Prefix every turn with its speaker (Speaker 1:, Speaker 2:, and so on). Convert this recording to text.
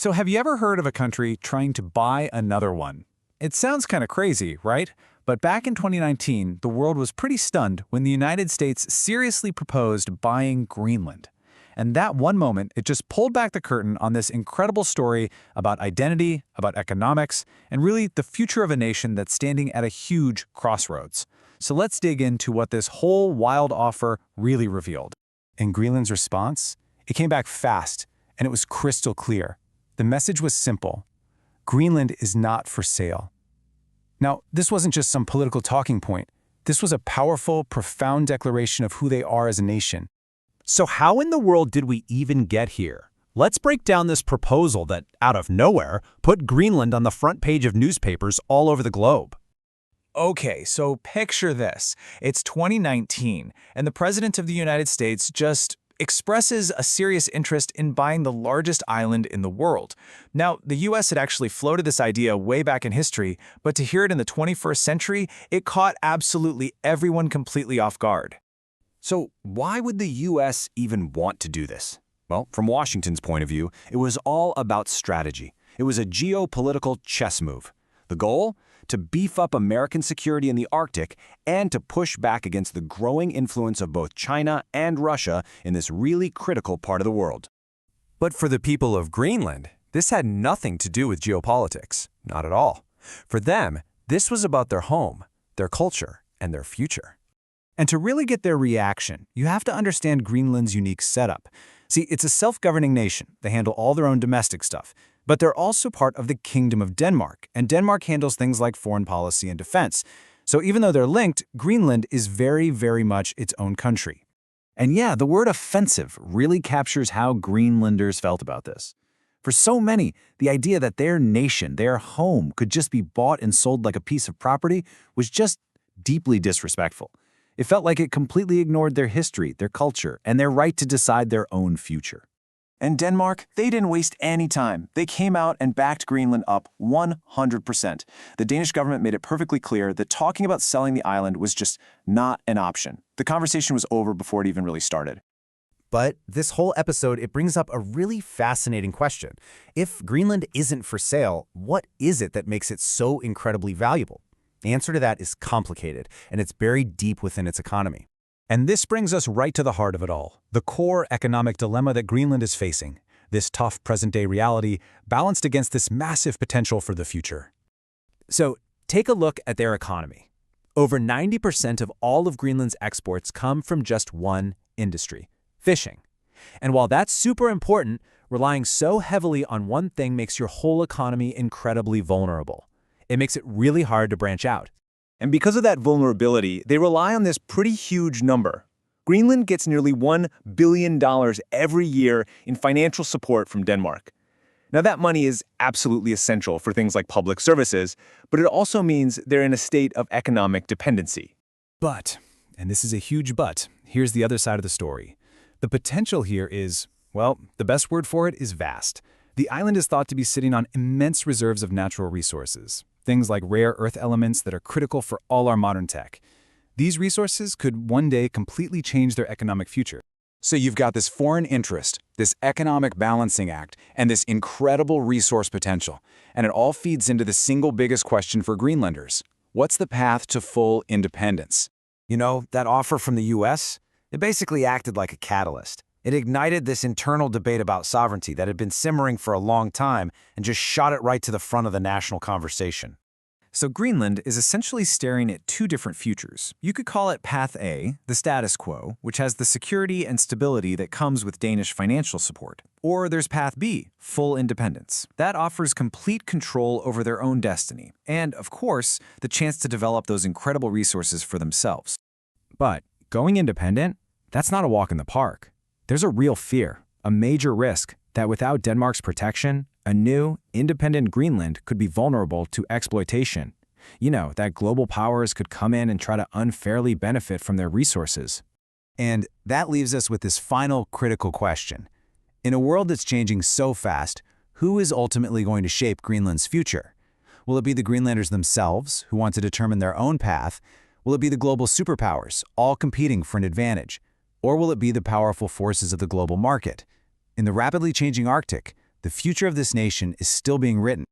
Speaker 1: So have you ever heard of a country trying to buy another one? It sounds kind of crazy, right? But back in 2019, the world was pretty stunned when the United States seriously proposed buying Greenland. And that one moment, it just pulled back the curtain on this incredible story about identity, about economics, and really the future of a nation that's standing at a huge crossroads. So let's dig into what this whole wild offer really revealed. In Greenland's response, it came back fast, and it was crystal clear. The message was simple: Greenland is not for sale. Now, this wasn't just some political talking point. This was a powerful, profound declaration of who they are as a nation.
Speaker 2: So how in the world did we even get here? Let's break down this proposal that, out of nowhere, put Greenland on the front page of newspapers all over the globe.
Speaker 1: Okay, so picture this. It's 2019, and the President of the United States just expresses a serious interest in buying the largest island in the world. Now, the US had actually floated this idea way back in history, but to hear it in the 21st century, it caught absolutely everyone completely off guard.
Speaker 3: So why would the US even want to do this? Well, from Washington's point of view, it was all about strategy. It was a geopolitical chess move. The goal? To beef up American security in the Arctic and to push back against the growing influence of both China and Russia in this really critical part of the world.
Speaker 2: But for the people of Greenland, this had nothing to do with geopolitics. Not at all. For them, this was about their home, their culture, and their future.
Speaker 1: And to really get their reaction, you have to understand Greenland's unique setup. See, it's a self-governing nation. They handle all their own domestic stuff. But they're also part of the Kingdom of Denmark, and Denmark handles things like foreign policy and defense. So even though they're linked, Greenland is very, very much its own country. And yeah, the word offensive really captures how Greenlanders felt about this. For so many, the idea that their nation, their home, could just be bought and sold like a piece of property was just deeply disrespectful. It felt like it completely ignored their history, their culture, and their right to decide their own future. And Denmark, they didn't waste any time. They came out and backed Greenland up 100%. The Danish government made it perfectly clear that talking about selling the island was just not an option. The conversation was over before it even really started.
Speaker 2: But this whole episode, it brings up a really fascinating question. If Greenland isn't for sale, what is it that makes it so incredibly valuable? The answer to that is complicated, and it's buried deep within its economy. And this brings us right to the heart of it all, the core economic dilemma that Greenland is facing, this tough present-day reality balanced against this massive potential for the future. So, take a look at their economy. Over 90% of all of Greenland's exports come from just one industry: fishing. And while that's super important, relying so heavily on one thing makes your whole economy incredibly vulnerable. It makes it really hard to branch out.
Speaker 4: And because of that vulnerability, they rely on this pretty huge number. Greenland gets nearly $1 billion every year in financial support from Denmark. Now, that money is absolutely essential for things like public services, but it also means they're in a state of economic dependency.
Speaker 1: But, and this is a huge but, here's the other side of the story. The potential here is, well, the best word for it is vast. The island is thought to be sitting on immense reserves of natural resources. Things like rare earth elements that are critical for all our modern tech. These resources could one day completely change their economic future. So you've got this foreign interest, this economic balancing act, and this incredible resource potential. And it all feeds into the single biggest question for Greenlanders. What's the path to full independence?
Speaker 3: You know, that offer from the US, it basically acted like a catalyst. It ignited this internal debate about sovereignty that had been simmering for a long time and just shot it right to the front of the national conversation.
Speaker 1: So Greenland is essentially staring at two different futures. You could call it Path A, the status quo, which has the security and stability that comes with Danish financial support. Or there's Path B, full independence. That offers complete control over their own destiny, and, of course, the chance to develop those incredible resources for themselves. But going independent, that's not a walk in the park. There's a real fear, a major risk, that without Denmark's protection, a new, independent Greenland could be vulnerable to exploitation. You know, that global powers could come in and try to unfairly benefit from their resources. And that leaves us with this final critical question. In a world that's changing so fast, who is ultimately going to shape Greenland's future? Will it be the Greenlanders themselves, who want to determine their own path? Will it be the global superpowers, all competing for an advantage? Or will it be the powerful forces of the global market? In the rapidly changing Arctic,
Speaker 2: The future of this nation is still being written.